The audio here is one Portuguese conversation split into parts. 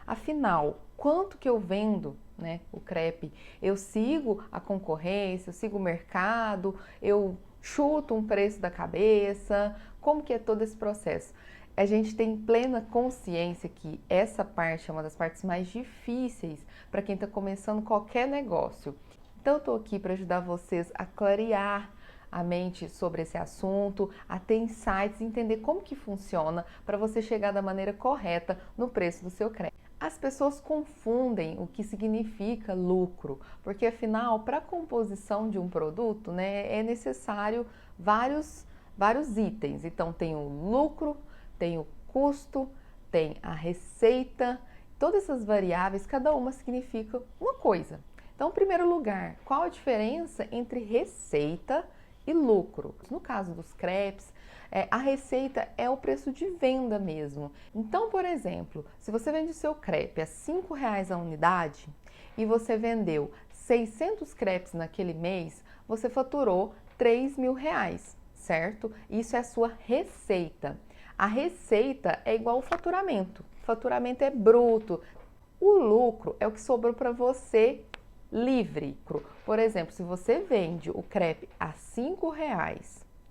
Afinal, quanto que eu vendo, né, o crepe? Eu sigo a concorrência, eu sigo o mercado, eu chuto um preço da cabeça? Como que é todo esse processo? A gente tem plena consciência que essa parte é uma das partes mais difíceis para quem está começando qualquer negócio. Então, eu estou aqui para ajudar vocês a clarear a mente sobre esse assunto, a ter insights, entender como que funciona para você chegar da maneira correta no preço do seu crédito. As pessoas confundem o que significa lucro, porque afinal, para a composição de um produto, né, é necessário vários itens. Então, tem o lucro, tem o custo, tem a receita, todas essas variáveis, cada uma significa uma coisa. Então, em primeiro lugar, qual a diferença entre receita e lucro? No caso dos crepes, a receita é o preço de venda mesmo. Então, por exemplo, se você vende o seu crepe a R$ 5 a unidade e você vendeu 600 crepes naquele mês, você faturou R$ 3.000, certo? Isso é a sua receita. A receita é igual ao faturamento. O faturamento é bruto. O lucro é o que sobrou para você livre. Por exemplo, se você vende o crepe a R$ 5,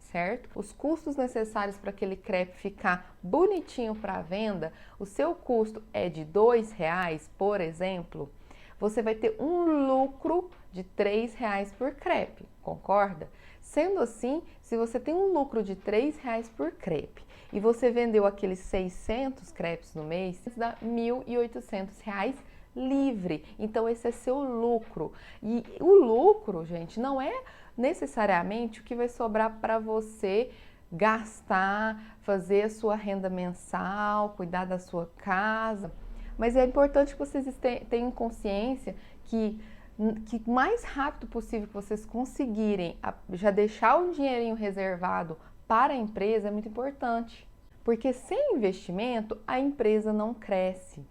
certo? Os custos necessários para aquele crepe ficar bonitinho para a venda, o seu custo é de R$ 2, por exemplo, você vai ter um lucro de R$ 3 por crepe, concorda? Sendo assim, se você tem um lucro de R$ 3 por crepe e você vendeu aqueles 600 crepes no mês, isso dá R$ 1.800 livre. Então esse é seu lucro. E o lucro, gente, não é necessariamente o que vai sobrar para você gastar, fazer a sua renda mensal, cuidar da sua casa. Mas é importante que vocês tenham consciência que mais rápido possível que vocês conseguirem já deixar o dinheirinho reservado para a empresa é muito importante. Porque sem investimento, a empresa não cresce.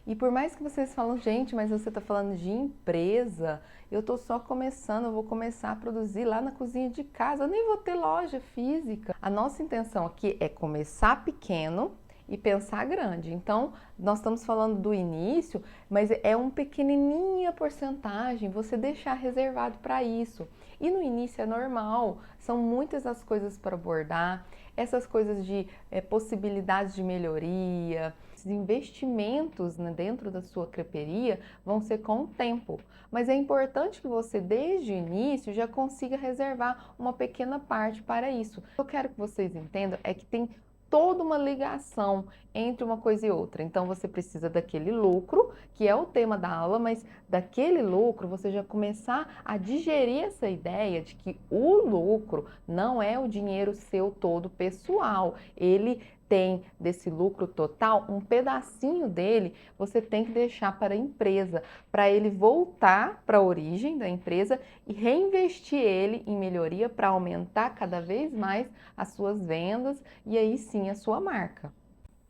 E por mais que vocês falam, gente, mas você está falando de empresa, eu estou só começando, eu vou começar a produzir lá na cozinha de casa, eu nem vou ter loja física. A nossa intenção aqui é começar pequeno e pensar grande. Então, nós estamos falando do início, mas é uma pequenininha porcentagem você deixar reservado para isso. E no início é normal, são muitas as coisas para abordar, essas coisas de possibilidades de melhoria, investimentos, né, dentro da sua creperia vão ser com o tempo. Mas é importante que você, desde o início, já consiga reservar uma pequena parte para isso. O que eu quero que vocês entendam é que tem toda uma ligação entre uma coisa e outra. Então, você precisa daquele lucro, que é o tema da aula, mas daquele lucro você já começar a digerir essa ideia de que o lucro não é o dinheiro seu todo pessoal. Ele tem desse lucro total, um pedacinho dele você tem que deixar para a empresa, para ele voltar para a origem da empresa e reinvestir ele em melhoria para aumentar cada vez mais as suas vendas e aí sim a sua marca.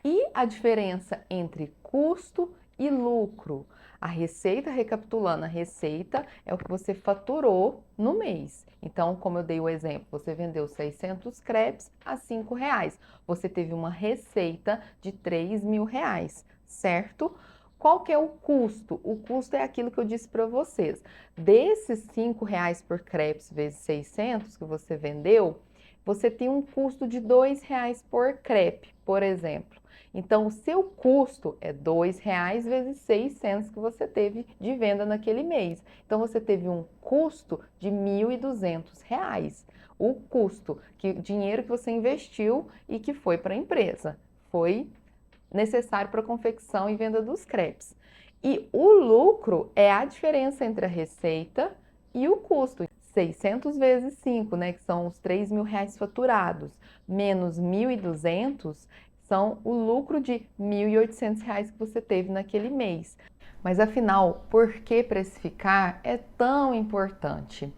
E a diferença entre custo e lucro? A receita, recapitulando, a receita é o que você faturou no mês. Então, como eu dei o exemplo, você vendeu 600 crepes a R$ 5. Você teve uma receita de R$ 3.000, certo? Qual que é o custo? O custo é aquilo que eu disse para vocês. Desses R$ 5 por crepes vezes 600 que você vendeu, você tem um custo de R$ 2 por crepe, por exemplo. Então, o seu custo é R$ 2 vezes 600 que você teve de venda naquele mês. Então, você teve um custo de R$ 1.200. O custo, dinheiro que você investiu e que foi para a empresa. Foi necessário para a confecção e venda dos crepes. E o lucro é a diferença entre a receita e o custo. 600 vezes 5, né, que são os R$ 3.000 faturados, menos 1.200, são o lucro de R$ 1.800 que você teve naquele mês. Mas afinal, por que precificar é tão importante?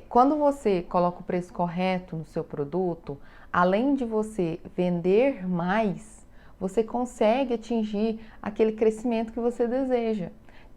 Quando você coloca o preço correto no seu produto, além de você vender mais, você consegue atingir aquele crescimento que você deseja.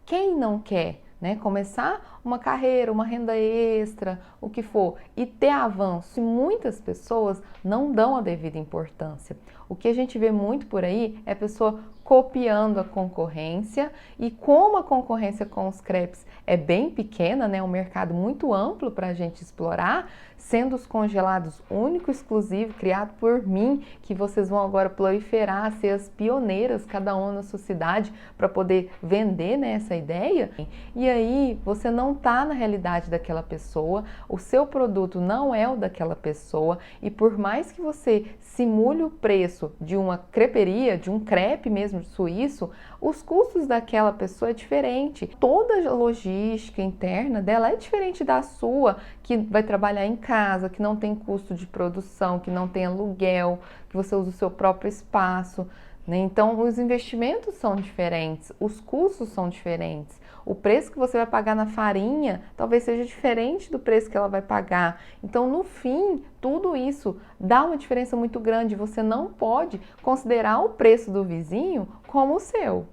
Quem não quer, né, começar uma carreira, uma renda extra, o que for, e ter avanço? E muitas pessoas não dão a devida importância. O que a gente vê muito por aí é a pessoa copiando a concorrência, e como a concorrência com os crepes é bem pequena, né, um mercado muito amplo para a gente explorar, sendo os congelados único, exclusivo, criado por mim, que vocês vão agora proliferar, ser as pioneiras, cada uma na sua cidade, para poder vender, né, essa ideia. E aí você não está na realidade daquela pessoa, o seu produto não é o daquela pessoa, e por mais que você simule o preço de uma creperia, de um crepe mesmo suíço, os custos daquela pessoa é diferente. Toda a logística interna dela é diferente da sua, que vai trabalhar em casa, que não tem custo de produção, que não tem aluguel, que você usa o seu próprio espaço, né? Então, os investimentos são diferentes, os custos são diferentes. O preço que você vai pagar na farinha talvez seja diferente do preço que ela vai pagar. Então, no fim, tudo isso dá uma diferença muito grande. Você não pode considerar o preço do vizinho como o seu.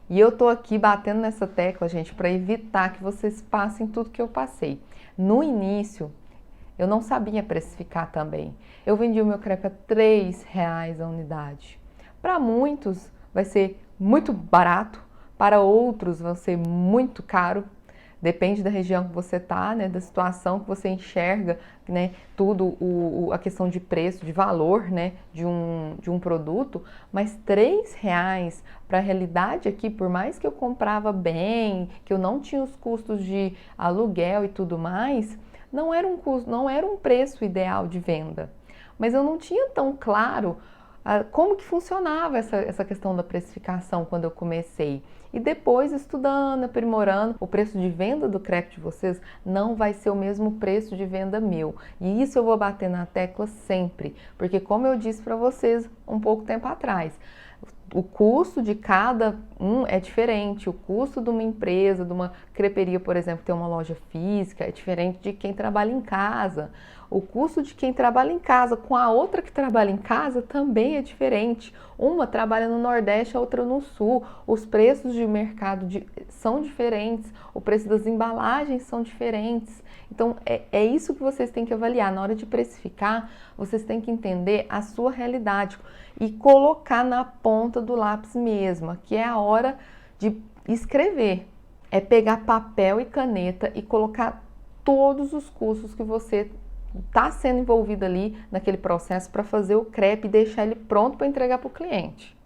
E eu tô aqui batendo nessa tecla, gente, para evitar que vocês passem tudo que eu passei. No início, eu não sabia precificar também. Eu vendi o meu crepe a R$3 a unidade. Para muitos vai ser muito barato, para outros vai ser muito caro. Depende da região que você está, né, da situação que você enxerga, né, tudo, a questão de preço, de valor, né, de um produto, mas R$3 para a realidade aqui, por mais que eu comprava bem, que eu não tinha os custos de aluguel e tudo mais, não era um custo, não era um preço ideal de venda. Mas eu não tinha tão claro como que funcionava essa questão da precificação quando eu comecei. E depois, estudando, aprimorando, o preço de venda do crepe de vocês não vai ser o mesmo preço de venda meu. E isso eu vou bater na tecla sempre, porque como eu disse para vocês um pouco tempo atrás, o custo de cada um é diferente. O custo de uma empresa, de uma creperia, por exemplo, ter uma loja física, é diferente de quem trabalha em casa. O custo de quem trabalha em casa com a outra que trabalha em casa também é diferente. Uma trabalha no Nordeste, a outra no Sul. Os preços de mercado são diferentes, o preço das embalagens são diferentes. Então, é isso que vocês têm que avaliar. Na hora de precificar, vocês têm que entender a sua realidade e colocar na ponta do lápis mesmo, que é a hora de escrever. É pegar papel e caneta e colocar todos os custos que você está sendo envolvido ali naquele processo para fazer o crepe e deixar ele pronto para entregar para o cliente.